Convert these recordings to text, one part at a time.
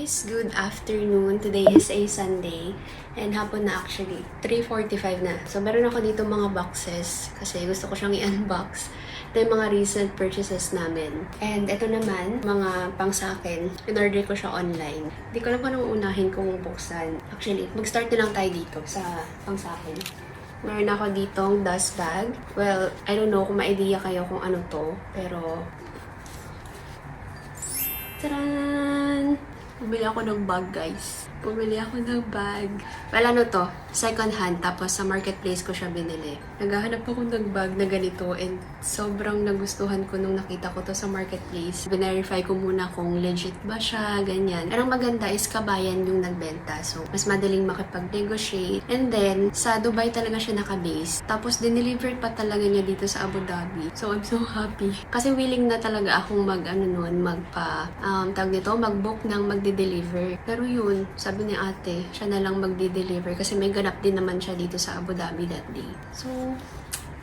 guys! Good afternoon. Today is a Sunday and hapon na actually. 3:45 na. So meron ako dito mga boxes kasi gusto ko siyang i-unbox. Ito yung mga recent purchases namin. And ito naman, mga pang sa akin. In-order ko siya online. Hindi ko alam kung anong unahin kong buksan. Actually, mag-start na lang tayo dito sa pang sa akin. Meron ako ditong dust bag. Well, I don't know kung ma-idea kayo kung ano to. Pero taran! Bumili ako ng bag, guys. Bumili ako ng bag. Well, ano to? Second hand. Tapos sa marketplace ko siya binili. Naghahanap ako ng bag na ganito and sobrang nagustuhan ko nung nakita ko to sa marketplace. Verify ko muna kung legit ba siya, ganyan. Pero ang maganda is kabayan yung nagbenta. So, mas madaling makipag-negotiate. And then, sa Dubai talaga siya naka-base. Tapos, dineliver pa talaga niya dito sa Abu Dhabi. So, I'm so happy. Kasi willing na talaga akong mag-book ng magde-deliver. Pero yun, sabi ni ate, siya na lang magde-deliver kasi may ganap din naman siya dito sa Abu Dhabi that day. So,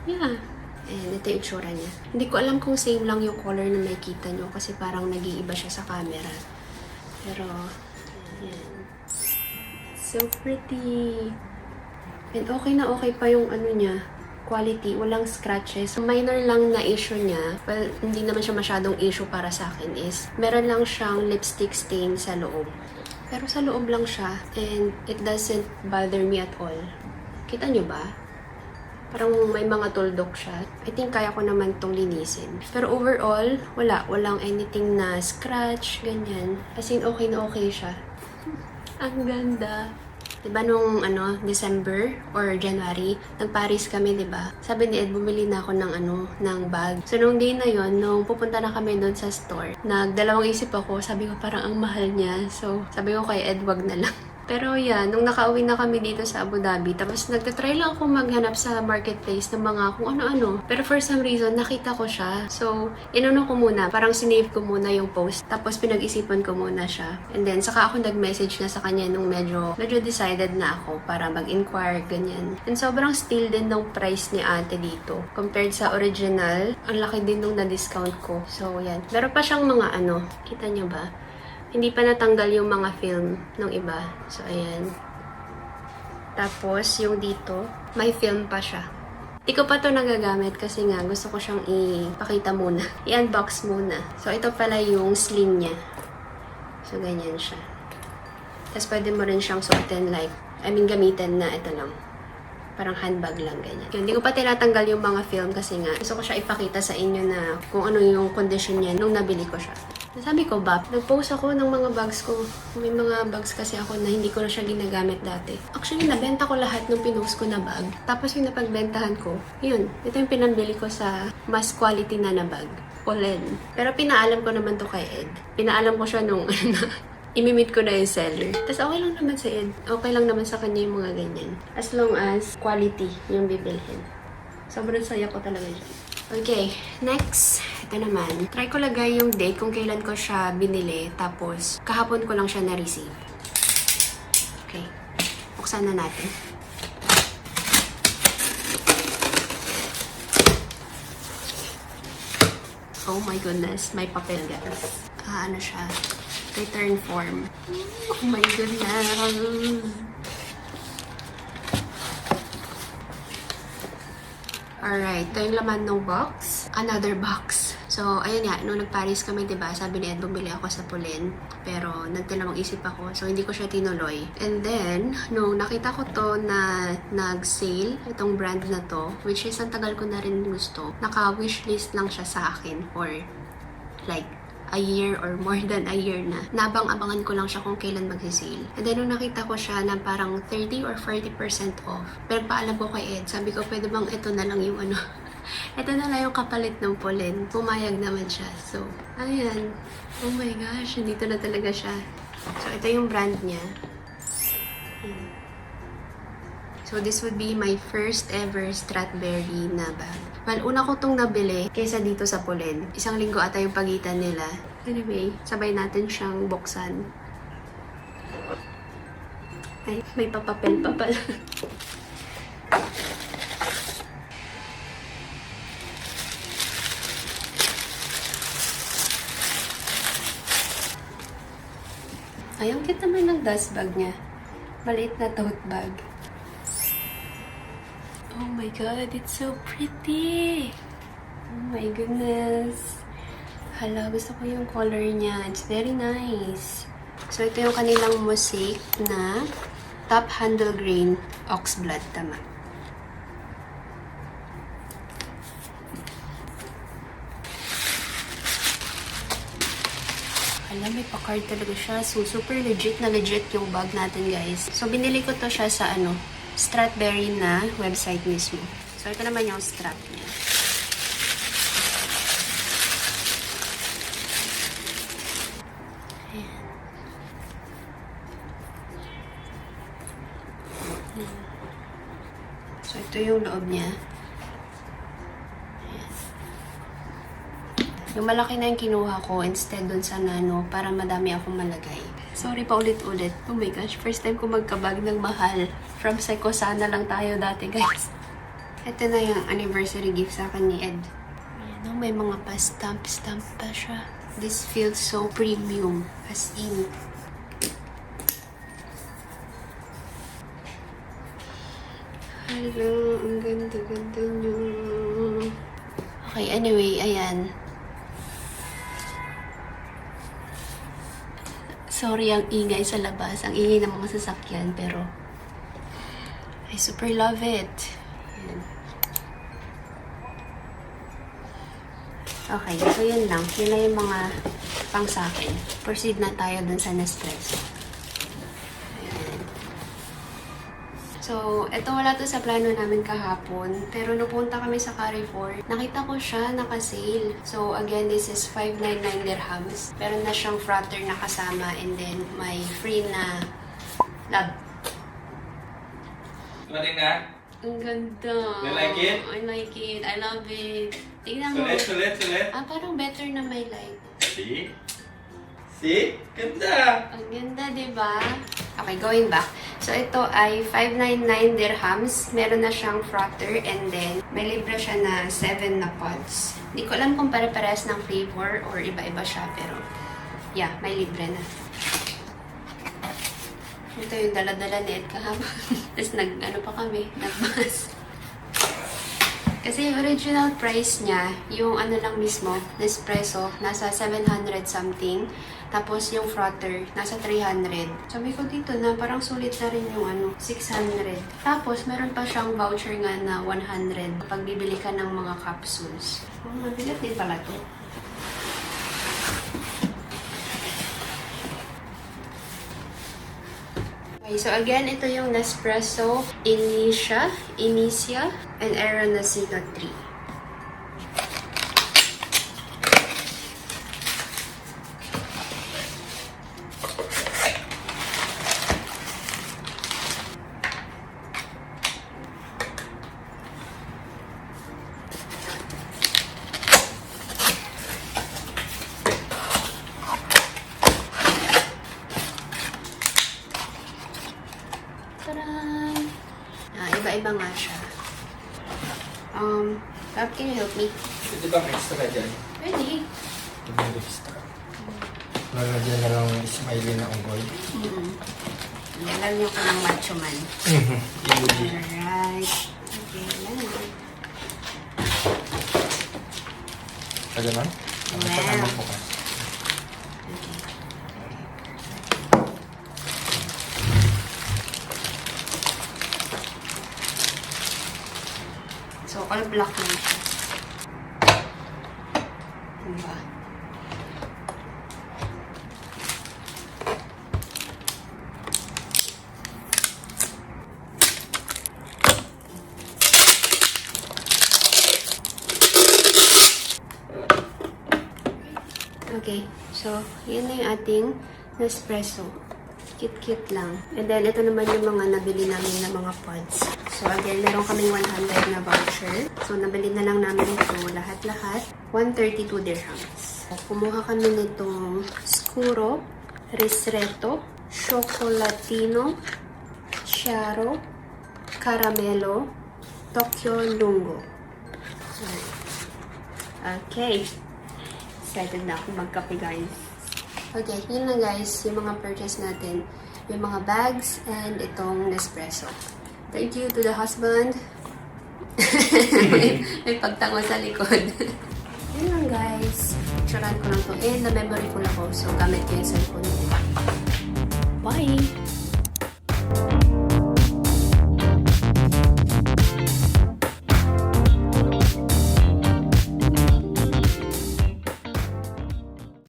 yeah. And ito yung itsura niya. Hindi ko alam kung same lang yung color na nakikita nyo kasi parang nag-iiba siya sa camera. Pero, ayan. So pretty. And okay na okay pa yung ano niya, quality, walang scratches. Minor lang na issue niya, well, hindi naman siya masyadong issue para sa akin is, meron lang siyang lipstick stain sa loob. Pero sa loob lang siya, and it doesn't bother me at all. Kita nyo ba? Parang may mga tuldok siya. I think kaya ko naman tong linisin. Pero overall, walang anything na scratch, ganyan. As in, okay na okay siya. Ang ganda. Diba nung December or January, nag-Paris kami, diba? Sabi ni Ed, bumili na ako ng bag. So nung day na yon, nung pupunta na kami doon sa store, nagdalawang isip ako, sabi ko parang ang mahal niya. So sabi ko kay Ed, wag na lang. Pero yan, nung nakauwi na kami dito sa Abu Dhabi, tapos nagtatry lang ako maghanap sa marketplace ng mga kung ano-ano. Pero for some reason, nakita ko siya. So, inano ko muna, parang sinave ko muna yung post. Tapos pinag-isipan ko muna siya. And then, saka ako nag-message na sa kanya nung medyo decided na ako para mag-inquire, ganyan. And sobrang steal din ng price ni ate dito. Compared sa original, ang laki din nung na-discount ko. So, yan. Meron pa siyang mga kita niyo ba? Hindi pa natanggal yung mga film ng iba. So, ayan. Tapos, yung dito, may film pa siya. Di ko pa to nagagamit kasi nga gusto ko siyang ipakita muna. I-unbox muna. So, ito pala yung sling niya. So, ganyan siya. Tapos, pwede mo rin siyang suotin gamitin na ito lang. Parang handbag lang, ganyan. Hindi ko pa tinatanggal yung mga film kasi nga gusto ko siya ipakita sa inyo na kung ano yung condition niya nung nabili ko siya. Sabi ko ba, nag-post ako ng mga bags ko. May mga bags kasi ako na hindi ko na siya ginagamit dati. Actually, nabenta ko lahat ng pinost ko na bag. Tapos yung napagbentahan ko, yun. Ito yung pinambili ko sa mas quality na bag. Pollen. Pero pinaalam ko naman to kay Ed. Pinaalam ko siya nung imimit ko na yung seller. Tapos okay lang naman sa Ed. Okay lang naman sa kanya yung mga ganyan. As long as quality yung bibilhin. Sobrang saya ko talaga dyan. Okay, next. Ito naman. Try ko lagay yung date kung kailan ko siya binili. Tapos, kahapon ko lang siya na-receive. Okay. Buksan na natin. Oh my goodness. May papel, guys. Ano siya? Return form. Oh my goodness. Alright, ito yung laman ng box. Another box. So, ayun nga, nung nag-Paris kami, diba, sabi ni Ed, bumili ako sa Pollen. Pero, nagdalawang isip ako. So, hindi ko siya tinuloy. And then, nung nakita ko to na nag-sale, itong brand na to, which is ang tagal ko na rin gusto, naka-wishlist lang siya sa akin for like a year or more than a year na. Nabang-abangan ko lang siya kung kailan mag-sale. And then, nung nakita ko siya na parang 30 or 40% off, pero paalam ko kay Ed, sabi ko, pwede bang ito na lang yung ito na lang yung kapalit ng Pollen. Pumayag naman siya. So, ayan. Oh my gosh, dito na talaga siya. So, ito yung brand niya. So, this would be my first ever Stradberry na bag. Well, una ko tong nabili kaysa dito sa Pollen. Isang linggo ata yung pagitan nila. Anyway, sabay natin siyang buksan. Ay, may papapel pa pala. Ay, ang cute naman ng dust bag niya. Maliit na tote bag. Oh my god, it's so pretty! Oh my goodness. Hala, gusto ko yung color niya. It's very nice. So, ito yung kanilang mosaic na top handle grain oxblood. Tama. Hala, may pa-card talaga siya. So, super legit na legit yung bag natin, guys. So, binili ko to siya sa, Stradberry na website mismo. So, ito naman yung strap niya. Ayan. So, ito yung loob niya. Yung malaki na yung kinuha ko instead dun sa nano para madami akong malagay. Sorry pa ulit-ulit. Oh my gosh, first time ko magkabag ng mahal. From Psychosana lang tayo dati, guys. Ito na yung anniversary gift sa akin ni Ed. Ayan, oh, may mga pa-stamp pa siya. This feels so premium. As in. Hello, ang ganda-ganda nyo. Okay, anyway, ayan. Sorry ang ingay sa labas. Ang ingay ng mga sasakyan. Pero, I super love it. Ayan. Okay, so yun lang. Yun na yung mga pang sa akin. Proceed na tayo dun sa Nespresso. Ayan. So, eto wala to sa plano namin kahapon. Pero nung punta kami sa Carrefour, nakita ko siya naka-sale. So, again, this is 599 dirhams. Meron na siyang frother na kasama and then may free na lab. Galing na? Ang ganda. You like it? I like it. I love it. Tingnan mo. Sulit. Ah, parang better na may light. See? See? Ganda! Ang ganda, diba? Okay, going back. So, ito ay 599 dirhams. Meron na siyang frother and then may libre siya na 7 na pods. Hindi ko alam kung pare-parehas ng flavor or iba-iba siya, pero yeah, may libre na. Ito yung dala-dala ni Ed kahapon. Tapos nag-ano pa kami, nag-bus. Kasi yung original price niya, yung ano lang mismo, Nespresso, nasa 700 something. Tapos yung frother, nasa 300. Sabi ko dito na parang sulit na rin yung 600. Tapos meron pa siyang voucher nga na 100 kapag bibili ka ng mga capsules. Oh, mabigat din pala to. Okay, so again, ito yung Nespresso Inicia, and Aeronacina 3. Taran! Iba-iba nga siya. Bob, can you help me? Pwede bang extra dyan? Ready? Pwede extra. Lalagyan na lang smiley na unggoy. Lalagyan ko ng macho man. Emoji. Alright. Okay, lalagyan. Kaya man? Wow. Po ka. Okay. So, all black lang siya. Diba? Okay. So, yun na yung ating Nespresso. Cute-cute lang. And then, ito naman yung mga nabili namin na mga pods. So, again, meron kaming 100 na voucher. So, nabili na lang namin ito lahat-lahat. 132 dirhams. So, kumuha kami nitong Scuro, Ristretto, Chocolatino, Chiaro, Caramelo, Tokyo Lungo. Okay. Excited na ako magkape, guys. Okay, yun lang guys, yung mga purchase natin. Yung mga bags and itong Nespresso. Thank you to the husband. may pagtango sa likod. Yun lang guys. Picturean ko lang to. And na-memory ko lang ko. So, gamit ko yung cellphone. Bye!